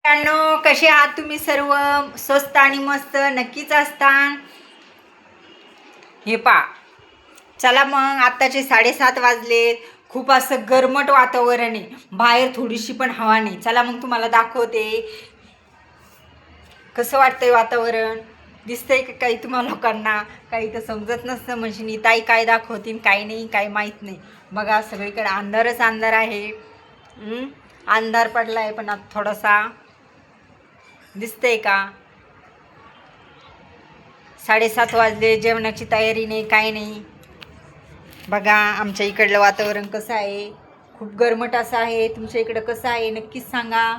मित्रांनो, कसे आहात तुम्ही सर्व? स्वस्त आणि मस्त नक्कीच असता. हे पा, चला मग, आत्ताचे 7:30 वाजले. खूप असं गरमट वातावरण आहे, बाहेर थोडीशी पण हवा नाही. चला मग तुम्हाला दाखवते कसं वाटतंय वातावरण. दिसतंय का काही तुम्हाला लोकांना? काही तर समजत नसतं म्हणजे ताई काय दाखवतील काय नाही काय माहीत नाही. बघा सगळीकडे अंधारच अंधार आहे. अंधार पडला आहे पण आता थोडासा दिसतंय का? 7:30 वाजले, जेवणाची तयारी नाही काय नाही. बघा आमच्या इकडलं वातावरण कसं आहे, खूप गरमट असं आहे. तुमच्या इकडं कसं आहे नक्कीच सांगा.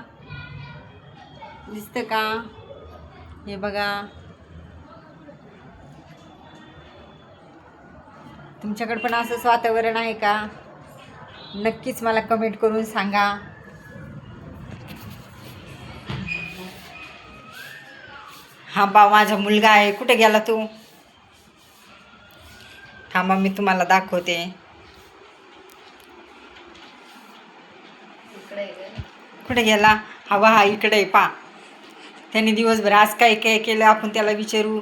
दिसतं का? हे बघा, तुमच्याकडे पण असंच वातावरण आहे का? नक्कीच मला कमेंट करून सांगा. हा बा, माझा मुलगा आहे. कुठे गेला तू? थांबा मी तुम्हाला दाखवते. कुठे गेला? हवा हा इकडे आहे पा. त्याने दिवसभर आज काय काय केलं आपण त्याला विचारू.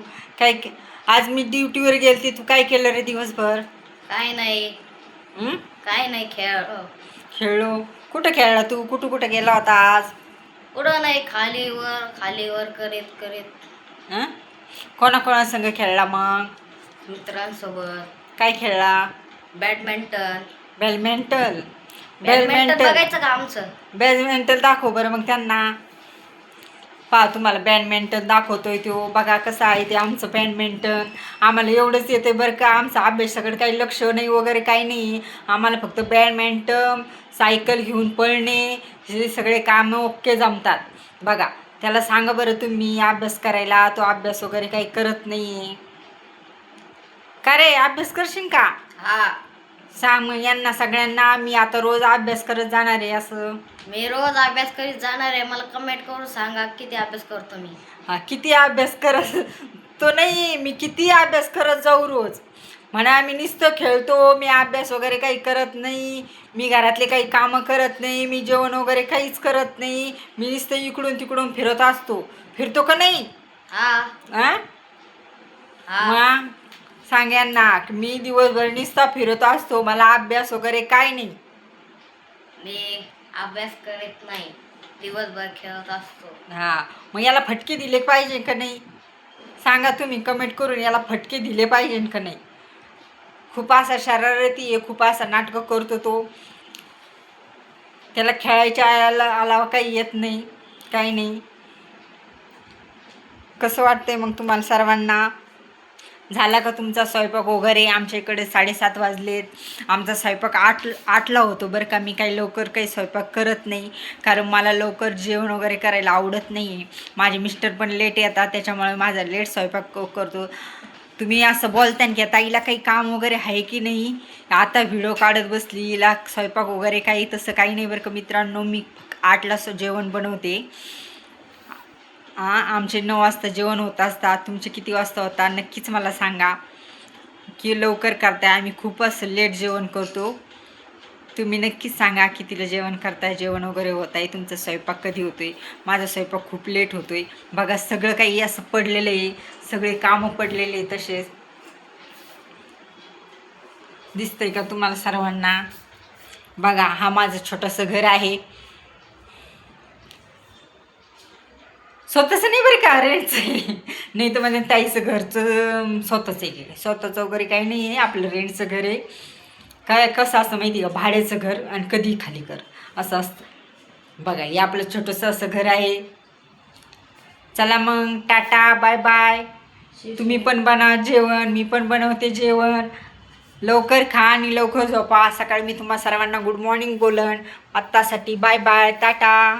आज मी ड्युटीवर गेलते. तू काय केलं रे दिवसभर? काय नाही. काय नाही, खेळलो. कुठं खेळला तू? कुठं गेला होता आज? कुठं नाही, खालीवर करीत करीत. कोणाकोणासंग खेळला मग? मित्रांसोबत. काय खेळला? बॅडमिंटन. बॅडमिंटन बघायचं का आमचं? बॅडमिंटन दाखव बरं मग त्यांना. पहा तुम्हाला बॅडमिंटन दाखवतोय तो. बघा कसं आहे ते आमचं बॅडमिंटन. आम्हाला एवढंच येते बरं का. आमचं अभ्यासाकडे काही लक्ष नाही वगैरे काही नाही. आम्हाला फक्त बॅडमिंटन, सायकल घेऊन पळणे, हे सगळे कामं ओके जमतात. बघा त्याला सांगा बरं तुम्ही अभ्यास करायला. तो अभ्यास वगैरे काही करत नाही. का रे, अभ्यास करशील का? हा. सांग मग यांना सगळ्यांना. मी आता रोज अभ्यास करत जाणार आहे. असं मी रोज अभ्यास करीत जाणार आहे. मला कमेंट करून सांगा किती अभ्यास करतो मी. हा, किती अभ्यास करत तो नाही, मी किती अभ्यास करत जाऊ रोज म्हणा. मी नुसतं खेळतो, मी अभ्यास वगैरे काही करत नाही. मी घरातले काही कामं करत नाही. मी जेवण वगैरे काहीच करत नाही. मी नुसतं इकडून तिकडून फिरत असतो. फिरतो का नाही? हा. मग सांग यांना, मी दिवसभर नुसता फिरत असतो. मला अभ्यास वगैरे काय नाही. मी अभ्यास करत नाही, दिवसभर खेळत असतो. हा, मग याला फटके दिले पाहिजे का नाही? सांगा तुम्ही कमेंट करून. याला फटके दिले पाहिजे का नाही? खूप असा शरारती आहे, खूप असा नाटकं करतो तो. त्याला खेळायच्या आलावा काही येत नाही, काही नाही. कसं वाटतंय मग तुम्हाला सर्वांना? झाला का तुमचा स्वयंपाक वगैरे? आमच्या इकडे 7:30 वाजलेत. आमचा स्वयंपाक 8ला होतो बरं का. मी काही लवकर काही स्वयंपाक करत नाही, कारण मला लवकर जेवण वगैरे करायला आवडत नाही आहे. माझे मिस्टर पण लेट येतात, त्याच्यामुळे माझा लेट स्वयंपाक करतो. तुम्ही असं बोलता की ताईला काही काम वगैरे आहे की नाही, आता व्हिडिओ काढत बसली, हिला स्वयंपाक वगैरे काही, तसं काही नाही बरं का मित्रांनो. मी 8ला जेवण बनवते. आमचे 9 वाजता जेवण होत असतात. तुमचे किती वाजता होता नक्कीच मला सांगा, की लवकर करताय. आम्ही खूप असं लेट जेवण करतो. तुम्ही नक्कीच सांगा कितीला जेवण करताय, जेवण वगैरे होत आहे. तुमचा स्वयंपाक कधी होतोय? माझा स्वयंपाक खूप लेट होतोय. बघा सगळं काही असं पडलेलं आहे, सगळे कामं पडलेले आहे. तसेच दिसतंय का तुम्हाला सर्वांना? बघा हा माझं छोटंसं घर आहे. स्वतःचं नाही बरं का, रेंटचं आहे. नाही तर म्हणजे ताईचं घरचं स्वतःचं आहे. स्वतःचं वगैरे काही नाही आहे, आपलं रेंटचं घर आहे. काय कसं असं माहिती आहे का, भाड्याचं घर आणि कधी खाली कर असं असतं. बघा हे आपलं छोटंसं असं घर आहे. चला मग टाटा बाय बाय. तुम्ही पण बनवा जेवण, मी पण बनवते जेवण. लवकर खा आणि लवकर झोपा. सकाळी मी तुम्हा सर्वांना गुड मॉर्निंग बोलन. आत्तासाठी बाय बाय, टाटा.